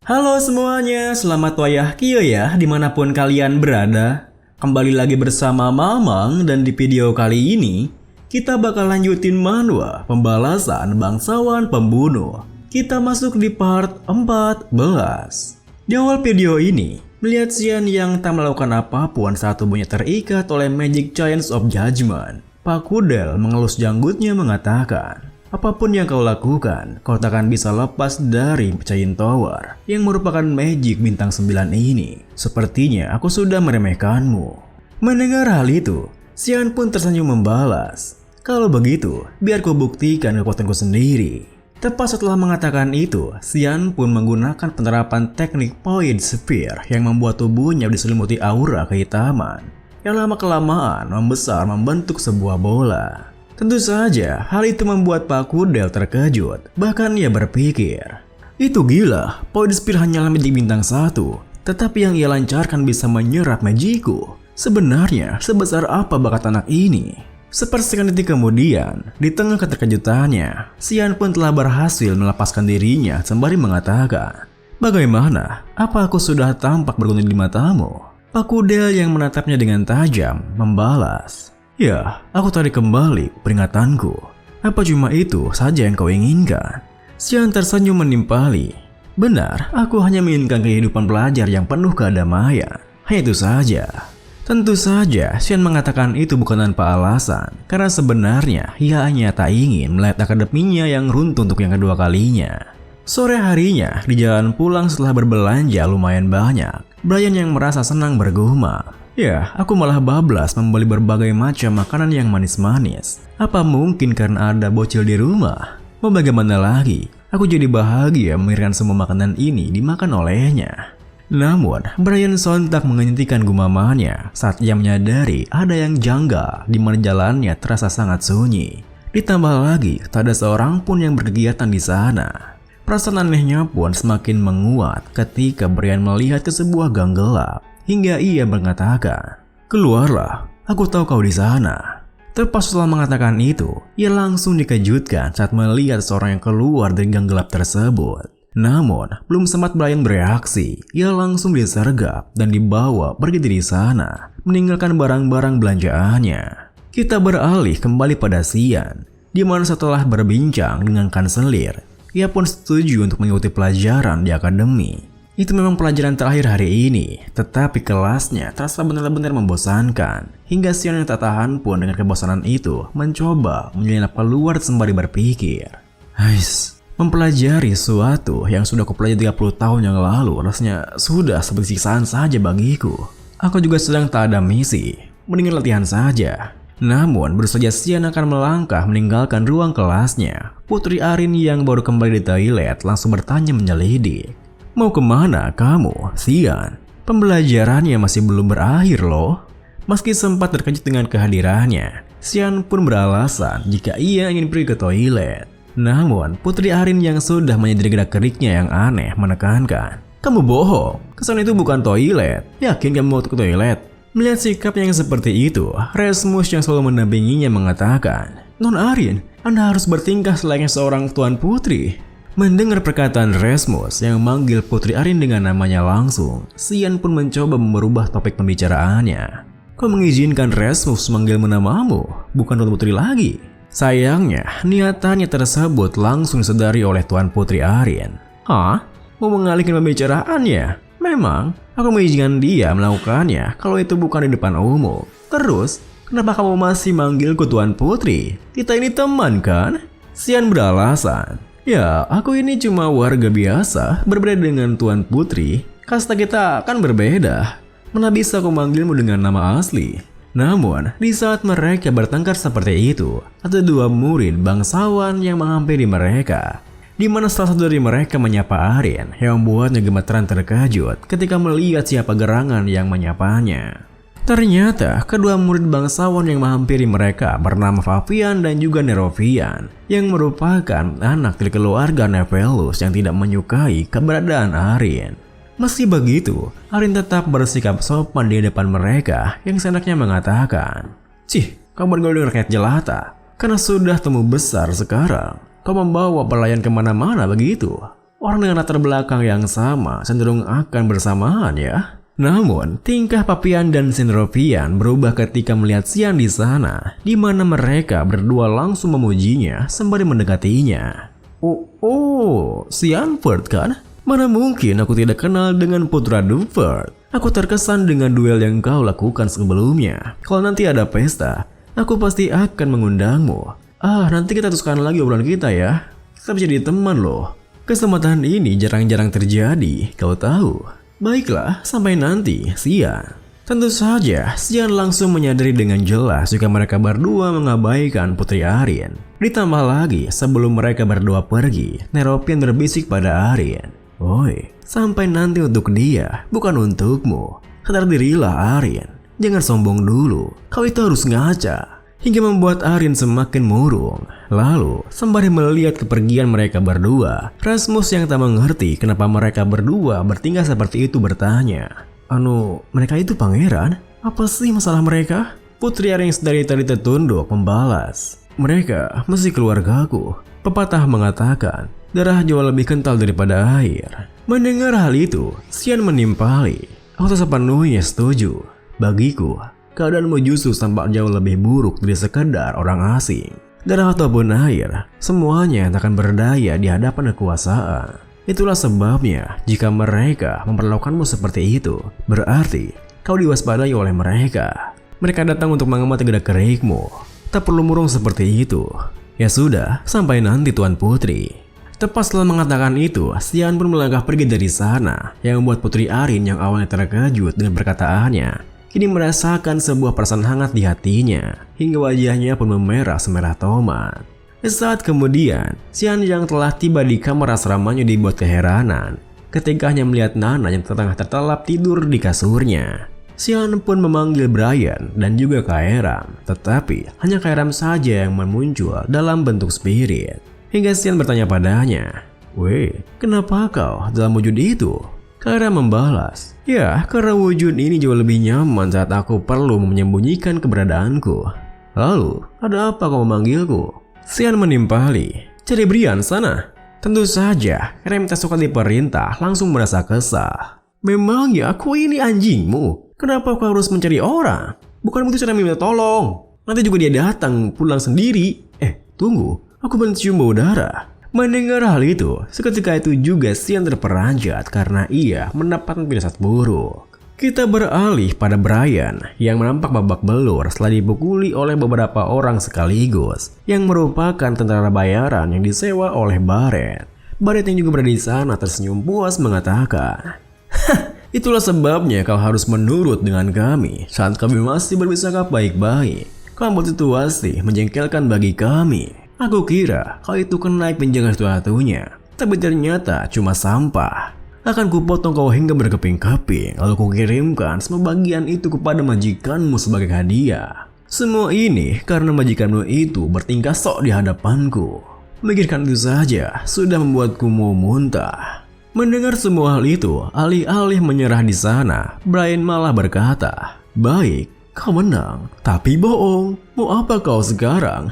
Halo semuanya, selamat wayah kio ya dimanapun kalian berada. Kembali lagi bersama Mamang dan di video kali ini kita bakal lanjutin manhwa pembalasan bangsawan pembunuh. Kita masuk di part 14. Di awal video ini, melihat Xian yang tak melakukan apapun saat tubuhnya terikat oleh Magic Chains of Judgment. Pak Kudel mengelus janggutnya mengatakan, apapun yang kau lakukan, kau takkan bisa lepas dari Chain Tower yang merupakan magic bintang 9 ini. Sepertinya aku sudah meremehkanmu. Mendengar hal itu, Xian pun tersenyum membalas, kalau begitu, biar ku buktikan kekuatanku sendiri. Tepat setelah mengatakan itu, Xian pun menggunakan penerapan teknik Point Spear yang membuat tubuhnya diselimuti aura kehitaman yang lama-kelamaan membesar membentuk sebuah bola. Tentu saja, hal itu membuat Pak Kudel terkejut. Bahkan ia berpikir, itu gila, Point Spear hanyalah magic bintang 1, tetapi yang ia lancarkan bisa menyerap magicku. Sebenarnya, sebesar apa bakat anak ini? Sepersekian detik kemudian, di tengah keterkejutannya, Xian pun telah berhasil melepaskan dirinya sembari mengatakan, bagaimana? Apa aku sudah tampak bergunung di matamu? Pak Kudel yang menatapnya dengan tajam membalas, ya, aku tarik kembali peringatanku. Apa cuma itu saja yang kau inginkan? Xian tersenyum menimpali. Benar, aku hanya menginginkan kehidupan pelajar yang penuh kedamaian. Hanya itu saja. Tentu saja, Xian mengatakan itu bukan tanpa alasan. Karena sebenarnya, ia hanya tak ingin melihat akademinya yang runtuh untuk yang kedua kalinya. Sore harinya, di jalan pulang setelah berbelanja lumayan banyak, Brian yang merasa senang bergumam, ya, aku malah bablas membeli berbagai macam makanan yang manis-manis. Apa mungkin karena ada bocil di rumah? Mau bagaimana lagi? Aku jadi bahagia memikirkan semua makanan ini dimakan olehnya. Namun, Brian sontak menghentikan gumamannya saat ia menyadari ada yang janggal di mana jalannya terasa sangat sunyi. Ditambah lagi, tak ada seorang pun yang berkegiatan di sana. Perasaan anehnya pun semakin menguat ketika Brian melihat ke sebuah gang gelap. Hingga ia mengatakan, keluarlah, aku tahu kau di sana. Tepat setelah mengatakan itu, ia langsung dikejutkan saat melihat seorang yang keluar dari gang gelap tersebut. Namun, belum sempat Brian bereaksi, ia langsung disergap dan dibawa pergi dari sana, meninggalkan barang-barang belanjaannya. Kita beralih kembali pada Xian, di mana setelah berbincang dengan kanselir, ia pun setuju untuk mengikuti pelajaran di akademi. Itu memang pelajaran terakhir hari ini, tetapi kelasnya terasa benar-benar membosankan. Hingga Xian yang tak tahan pun dengan kebosanan itu, mencoba menyelinap keluar sembari berpikir, mempelajari sesuatu yang sudah kupelajari 30 tahun yang lalu rasanya sudah seperti siksaan saja bagiku. Aku juga sedang tak ada misi, mendingan latihan saja. Namun, baru saja Xian akan melangkah meninggalkan ruang kelasnya, Putri Arin yang baru kembali di toilet langsung bertanya menyelidik. Mau kemana kamu, Xian? Pembelajarannya masih belum berakhir loh. Meski sempat terkejut dengan kehadirannya, Xian pun beralasan jika ia ingin pergi ke toilet. Namun, Putri Arin yang sudah menyadari gerak-geriknya yang aneh menekankan, kamu bohong, kesana itu bukan toilet. Yakin kamu mau ke toilet? Melihat sikap yang seperti itu, Rasmus yang selalu mendampinginya mengatakan, Non Arin, Anda harus bertingkah selayaknya seorang tuan putri. Mendengar perkataan Rasmus yang memanggil Putri Arin dengan namanya langsung, Xian pun mencoba merubah topik pembicaraannya. Kau mengizinkan Rasmus memanggilmu namamu, bukan tuan putri lagi. Sayangnya, niatannya tersebut langsung disadari oleh Tuan Putri Arin. Hah? Mau mengalihkan pembicaraannya? Memang, aku mengizinkan dia melakukannya kalau itu bukan di depan umum. Terus, kenapa kamu masih manggilku Tuan Putri? Kita ini teman kan? Xian beralasan, ya, aku ini cuma warga biasa, berbeda dengan Tuan Putri. Kasta kita kan berbeda. Mana bisa aku manggilmu dengan nama asli? Namun, di saat mereka bertengkar seperti itu, ada dua murid bangsawan yang menghampiri mereka. Di mana salah satu dari mereka menyapa Arin yang membuatnya gemeteran terkejut ketika melihat siapa gerangan yang menyapanya. Ternyata, kedua murid bangsawan yang menghampiri mereka bernama Fabian dan juga Nerovian, yang merupakan anak dari keluarga Nevelus yang tidak menyukai keberadaan Arin. Meski begitu, Arin tetap bersikap sopan di depan mereka yang seenaknya mengatakan, Cih, kamu bergaul dengan rakyat jelata, karena sudah temu besar sekarang. Kau membawa pelayan kemana-mana begitu. Orang dengan latar belakang yang sama cenderung akan bersamaan ya. Namun, tingkah Papian dan Sinopian berubah ketika melihat Xian di sana, di mana mereka berdua langsung memujinya sembari mendekatinya. Oh, Xianford kan? Mana mungkin aku tidak kenal dengan putra Duford. Aku terkesan dengan duel yang kau lakukan sebelumnya. Kalau nanti ada pesta, aku pasti akan mengundangmu. Nanti kita teruskan lagi obrolan kita ya. Kita bisa jadi teman loh. Kesempatan ini jarang-jarang terjadi, kau tahu. Baiklah, sampai nanti, Xian. Tentu saja, Xian langsung menyadari dengan jelas jika mereka berdua mengabaikan Putri Arin. Ditambah lagi, sebelum mereka berdua pergi, Neropian berbisik pada Arin. Oi, sampai nanti untuk dia, bukan untukmu. Sadar dirilah Arin, jangan sombong dulu, kau itu harus ngaca. Hingga membuat Arin semakin murung. Lalu, sembari melihat kepergian mereka berdua, Rasmus yang tak mengerti kenapa mereka berdua bertingkah seperti itu bertanya, mereka itu pangeran? Apa sih masalah mereka? Putri Arin yang sedari tadi tertunduk membalas, mereka masih keluargaku. Pepatah mengatakan, darah jauh lebih kental daripada air. Mendengar hal itu, Xian menimpali. Aku tak sepenuhnya setuju. Bagiku, keadaanmu justru tampak jauh lebih buruk dari sekedar orang asing. Darah ataupun air, semuanya akan berdaya di hadapan kekuasaan. Itulah sebabnya jika mereka memperlakukanmu seperti itu, berarti kau diwaspadai oleh mereka. Mereka datang untuk mengamati gerak-gerikmu. Tak perlu murung seperti itu. Ya sudah, sampai nanti Tuan Putri. Tepat setelah mengatakan itu, Xian pun melangkah pergi dari sana, yang membuat Putri Arin yang awalnya terkejut dengan perkataannya kini merasakan sebuah perasaan hangat di hatinya, hingga wajahnya pun memerah semerah tomat. Saat kemudian, Xian yang telah tiba di kamar asramanya dibuat keheranan ketika hanya melihat Nana yang tengah tertelap tidur di kasurnya. Xian pun memanggil Brian dan juga Kaeram, tetapi hanya Kaeram saja yang muncul dalam bentuk spirit. Hingga Xian bertanya padanya, "Weh, kenapa kau dalam wujud itu?" Kaeram membalas, "Ya, karena wujud ini jauh lebih nyaman saat aku perlu menyembunyikan keberadaanku." "Lalu, ada apa kau memanggilku?" Xian menimpali, "Cari Brian sana." Tentu saja, Kaeram tak suka diperintah langsung merasa kesal. "Memangnya aku ini anjingmu? Kenapa kau harus mencari orang? Bukan itu cara minta tolong. Nanti juga dia datang pulang sendiri." Tunggu, aku mencium bau darah." Mendengar hal itu, seketika itu juga Xian terperanjat karena ia mendapatkan firasat buruk. Kita beralih pada Brian yang nampak babak belur setelah dipukuli oleh beberapa orang sekaligus, yang merupakan tentara bayaran yang disewa oleh Barret. Barret yang juga berada di sana tersenyum puas mengatakan, "Itulah sebabnya kau harus menurut dengan kami saat kami masih berbicara baik-baik. Kau membuat situasi menjengkelkan bagi kami. Aku kira kau itu kenaik penjaga satu-satunya, tapi ternyata cuma sampah. Akan kupotong kau hingga berkeping-keping, lalu kukirimkan semua bagian itu kepada majikanmu sebagai hadiah. Semua ini karena majikanmu itu bertingkah sok di hadapanku. Memikirkan itu saja sudah membuatku mau muntah." Mendengar semua hal itu, alih-alih menyerah di sana, Brian malah berkata, "Baik, kau menang, tapi bohong. Mau apa kau sekarang?"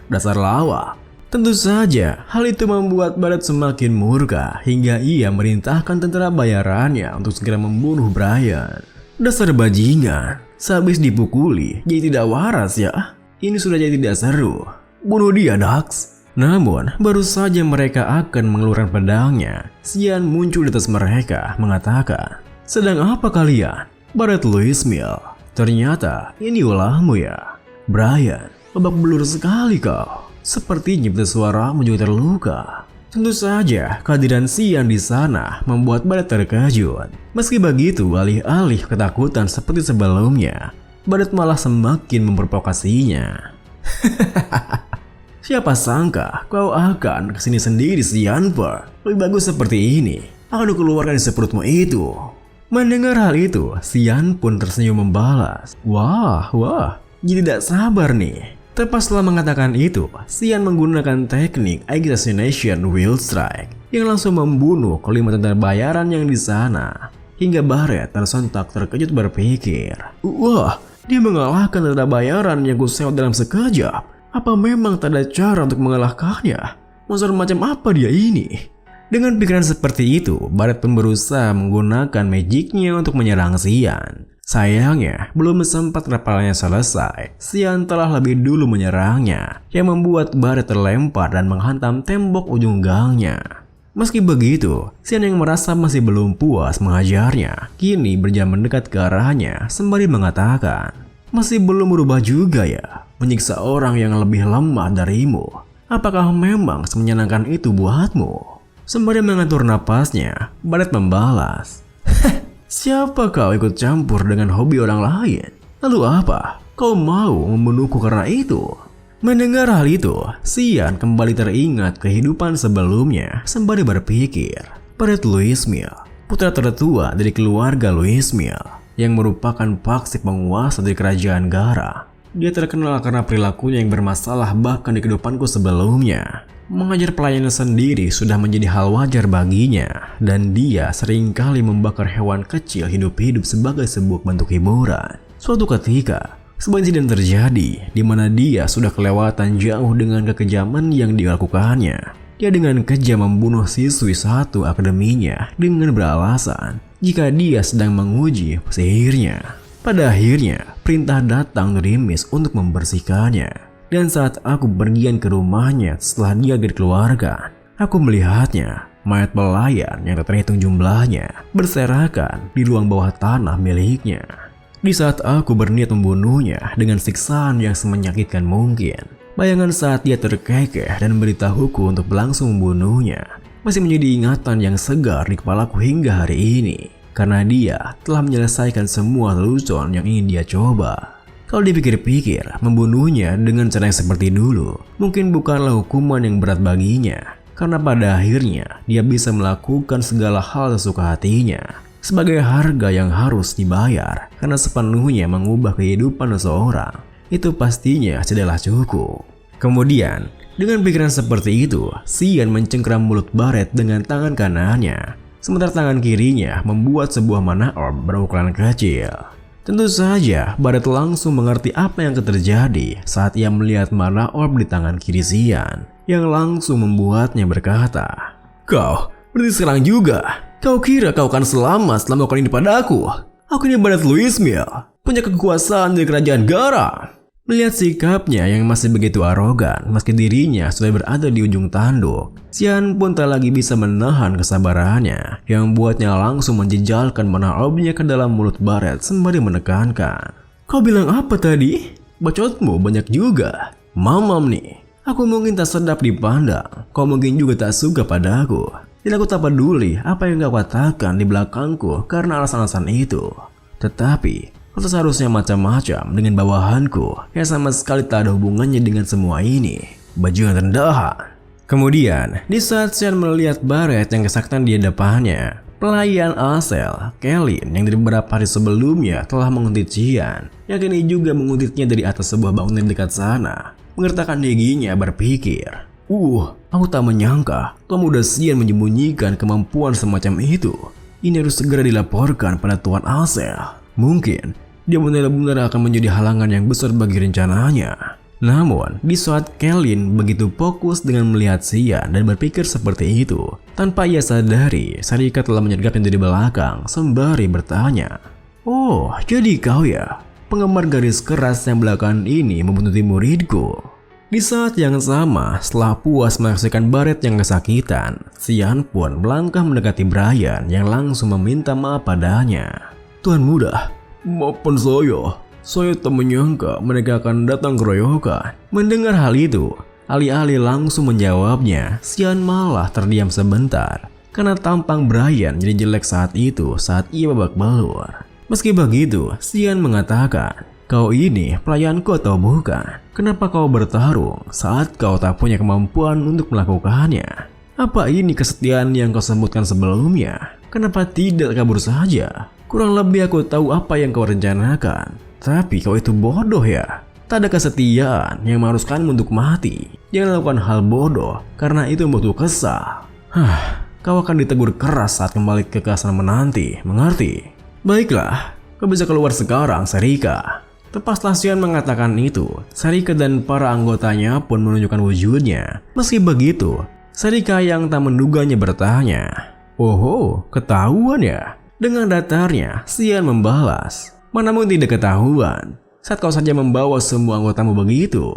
Dasar lawak. Tentu saja, hal itu membuat Barret semakin murka hingga ia merintahkan tentara bayarannya untuk segera membunuh Brian. Dasar bajingan, sehabis dipukuli, jadi tidak waras ya. Ini sudah jadi tidak seru. Bunuh dia, Dax. Namun, baru saja mereka akan mengeluarkan pedangnya, Xian muncul di atas mereka mengatakan, "Sedang apa kalian?" "Barret Louis Mill. Ternyata ini ulahmu ya. Brian, babak belur sekali kau. Sepertinya suaramu juga terluka." Tentu saja, kehadiran Xian di sana membuat Barret terkejut. Meski begitu, alih-alih ketakutan seperti sebelumnya, Barret malah semakin memprovokasinya. "Siapa sangka kau akan kesini sendiri, Xianford? Lebih bagus seperti ini. Akan dikeluarkan di seperutmu itu." Mendengar hal itu, Xian pun tersenyum membalas, Wah, jadi tidak sabar nih." Tepat setelah mengatakan itu, Xian menggunakan teknik Assassination Will Strike yang langsung membunuh kelima tentara bayaran yang di sana. Hingga Barret tersentak terkejut berpikir, "Wah, dia mengalahkan tentara bayaran yang kusewa dalam sekejap. Apa memang tak ada cara untuk mengalahkannya? Monster macam apa dia ini?" Dengan pikiran seperti itu, Barret pun berusaha menggunakan magicnya untuk menyerang Xian. Sayangnya, belum sempat rapalnya selesai, Xian telah lebih dulu menyerangnya, yang membuat Barret terlempar dan menghantam tembok ujung gangnya. Meski begitu, Xian yang merasa masih belum puas mengajarnya, kini berjalan mendekat ke arahnya sembari mengatakan, "Masih belum berubah juga ya, menyiksa orang yang lebih lemah darimu. Apakah memang semenyenangkan itu buatmu?" Sembari mengatur napasnya, Barret membalas, "Siapa kau ikut campur dengan hobi orang lain? Lalu apa? Kau mau membunuhku karena itu?" Mendengar hal itu, Xian kembali teringat kehidupan sebelumnya sembari berpikir. Barret Luismiel, putra tertua dari keluarga Luismiel, yang merupakan paksi penguasa dari kerajaan Gara. Dia terkenal karena perilakunya yang bermasalah bahkan di kehidupanku sebelumnya. Mengajar pelayannya sendiri sudah menjadi hal wajar baginya, dan dia seringkali membakar hewan kecil hidup-hidup sebagai sebuah bentuk hiburan. Suatu ketika, sebuah insiden terjadi di mana dia sudah kelewatan jauh dengan kekejaman yang dilakukannya. Dia dengan kejam membunuh siswi satu akademinya dengan beralasan jika dia sedang menguji sihirnya. Pada akhirnya, perintah datang dari Miss untuk membersihkannya. Dan saat aku pergian ke rumahnya setelah dia dikeluarkan, aku melihatnya, mayat pelayan yang tak terhitung jumlahnya, berserakan di ruang bawah tanah miliknya. Di saat aku berniat membunuhnya dengan siksaan yang semenyakitkan mungkin, bayangan saat dia terkekeh dan memberitahuku untuk langsung membunuhnya masih menjadi ingatan yang segar di kepalaku hingga hari ini. Karena dia telah menyelesaikan semua lelucon yang ingin dia coba. Kalau dipikir-pikir, membunuhnya dengan cara yang seperti dulu mungkin bukanlah hukuman yang berat baginya. Karena pada akhirnya dia bisa melakukan segala hal sesuka hatinya sebagai harga yang harus dibayar karena sepenuhnya mengubah kehidupan seseorang. Itu pastinya tidaklah cukup. Kemudian, dengan pikiran seperti itu, Xian mencengkeram mulut Barret dengan tangan kanannya, sementara tangan kirinya membuat sebuah mana orb berukuran kecil. Tentu saja, Barret langsung mengerti apa yang terjadi saat ia melihat mana orb di tangan kiri Xian, yang langsung membuatnya berkata, "Kau berarti sekarang juga? Kau kira kau akan selamat setelah melakukan ini padaku? Aku ini Barret Luismiel, punya kekuasaan dari kerajaan Gara." Melihat sikapnya yang masih begitu arogan meski dirinya sudah berada di ujung tanduk, Xian pun tak lagi bisa menahan kesabarannya yang membuatnya langsung menjejalkan mana orbnya ke dalam mulut Barret sembari menekankan, "Kau bilang apa tadi? Bacotmu banyak juga. Mamam nih, aku mungkin tak sedap dipandang, kau mungkin juga tak suka padaku. Dan aku tak peduli apa yang kau katakan di belakangku karena alasan-alasan itu. Tetapi kau seharusnya macam-macam dengan bawahanku yang sama sekali tak ada hubungannya dengan semua ini. Bajingan rendahan." Kemudian, di saat Xian melihat Barret yang kesakitan di hadapannya, pelayan Asel, Kellyn yang dari beberapa hari sebelumnya telah menguntit Xian, yang kini juga mengutitnya dari atas sebuah bangunan dekat sana, menggertakkan giginya berpikir, aku tak menyangka kau mudah Xian menyembunyikan kemampuan semacam itu. Ini harus segera dilaporkan pada Tuan Asel. Mungkin dia benar-benar akan menjadi halangan yang besar bagi rencananya. Namun, di saat Kellyn begitu fokus dengan melihat Xian dan berpikir seperti itu, tanpa ia sadari, Sarika telah menyergapnya dari belakang sembari bertanya, "Oh, jadi kau ya, penggemar garis keras yang belakangan ini membuntuti muridku." Di saat yang sama, setelah puas menyaksikan Barret yang kesakitan, Xian pun melangkah mendekati Brian yang langsung meminta maaf padanya. "Tuan muda, maafkan saya tak menyangka mereka akan datang keroyokan." Mendengar hal itu, alih-alih langsung menjawabnya, Xian malah terdiam sebentar karena tampang Brian jadi jelek saat itu saat ia babak belur. Meski begitu, Xian mengatakan, "Kau ini pelayanku atau bukan? Kenapa kau bertarung saat kau tak punya kemampuan untuk melakukannya? Apa ini kesetiaan yang kau sebutkan sebelumnya? Kenapa tidak kabur saja? Kurang lebih aku tahu apa yang kau rencanakan. Tapi kau itu bodoh ya. Tak ada kesetiaan yang mengharuskanmu untuk mati. Jangan lakukan hal bodoh karena itu membutuh kesal. Kau akan ditegur keras saat kembali ke keasalan menanti, mengerti? Baiklah, kau bisa keluar sekarang, Sarika." Tepat setelah Xian mengatakan itu, Sarika dan para anggotanya pun menunjukkan wujudnya. Meski begitu, Sarika yang tak menduganya bertanya. "Oh, ketahuan ya?" Dengan datarnya, Xian membalas. "Manamu tidak ketahuan saat kau saja membawa semua anggotamu begitu."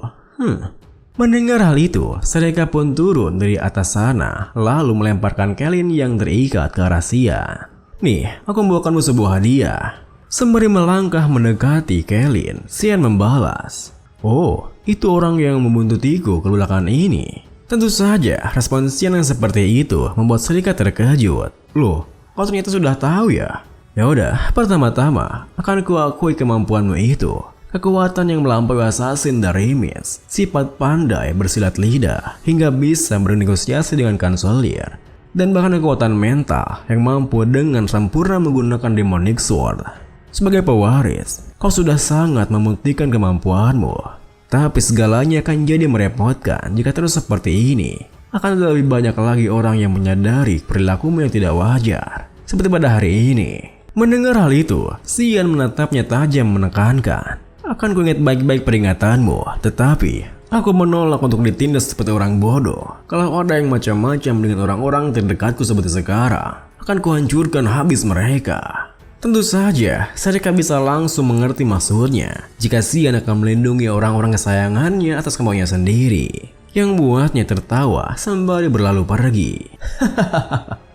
Mendengar hal itu, Sarika pun turun dari atas sana, lalu melemparkan Kelin yang terikat ke arah Xian. "Nih, aku membawakanmu sebuah hadiah." Sembari melangkah mendekati Kelin, Xian membalas. "Oh, itu orang yang membuntutiku ke belakang ini." Tentu saja, respon Xian yang seperti itu membuat Sarika terkejut. "Loh, kau ternyata sudah tahu ya?" "Ya udah, pertama-tama akan kuakui kemampuanmu itu. Kekuatan yang melampaui assassin dari Mist, sifat pandai bersilat lidah, hingga bisa bernegosiasi dengan kanselir, dan bahkan kekuatan mental yang mampu dengan sempurna menggunakan Demonic Sword. Sebagai pewaris, kau sudah sangat membuktikan kemampuanmu. Tapi segalanya akan jadi merepotkan jika terus seperti ini. Akan lebih banyak lagi orang yang menyadari perilakumu yang tidak wajar, seperti pada hari ini." Mendengar hal itu, Xian menatapnya tajam menekankan. "Akan kuingat baik-baik peringatanmu, tetapi aku menolak untuk ditindas seperti orang bodoh. Kalau ada yang macam-macam dengan orang-orang terdekatku seperti sekarang, akan kuhancurkan habis mereka." Tentu saja, Sarika bisa langsung mengerti maksudnya jika Xian akan melindungi orang-orang kesayangannya atas kemauannya sendiri, yang buatnya tertawa sembari berlalu pergi.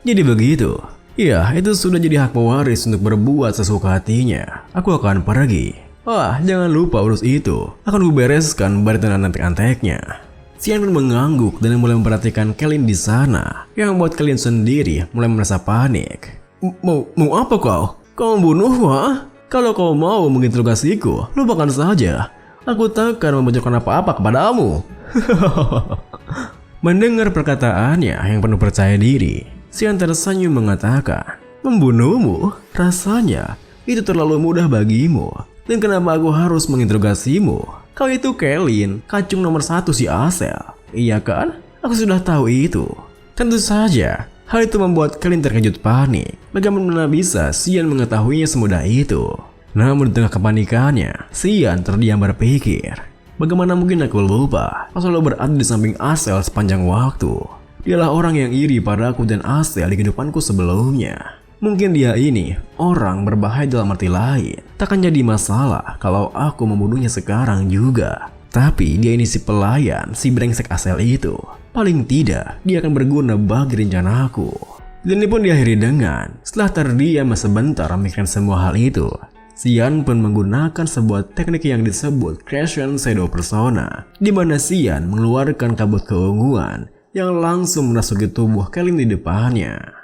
"Jadi begitu? Ya, itu sudah jadi hak pewaris untuk berbuat sesuka hatinya. Aku akan pergi. Wah, jangan lupa urus itu. Akan kubereskan baritan antek-anteknya." Xian pun mengangguk dan mulai memperhatikan Kelin di sana, yang membuat Kelin sendiri mulai merasa panik. Mau apa kau? Kau membunuhku, ha? Kalau kau mau menginterogasiku, lupakan saja. Aku takkan membocorkan apa-apa kepadamu." Mendengar perkataannya yang penuh percaya diri, Xian tersenyum mengatakan, "Membunuhmu? Rasanya itu terlalu mudah bagimu. Dan kenapa aku harus menginterogasimu? Kau itu Kelin, kacung nomor 1 si Asel. Iya kan? Aku sudah tahu itu." Tentu saja, hal itu membuat Kelin terkejut panik. Bagaimana bisa Xian mengetahuinya semudah itu? Namun di tengah kepanikannya, Xian terdiam berpikir, bagaimana mungkin aku lupa? Aku selalu berada di samping Asel sepanjang waktu. Dialah orang yang iri padaku dan Asel di kehidupanku sebelumnya. Mungkin dia ini orang berbahaya dalam arti lain. Takkan jadi masalah kalau aku membunuhnya sekarang juga. Tapi dia ini si pelayan, si brengsek Asel itu. Paling tidak, dia akan berguna bagi rencanaku. Dan ini pun diakhiri dengan, setelah terdiam sebentar memikirkan semua hal itu, Xian pun menggunakan sebuah teknik yang disebut Crescent Shadow Persona, di mana Xian mengeluarkan kabut keunguan yang langsung merasuki tubuh Kelin di depannya.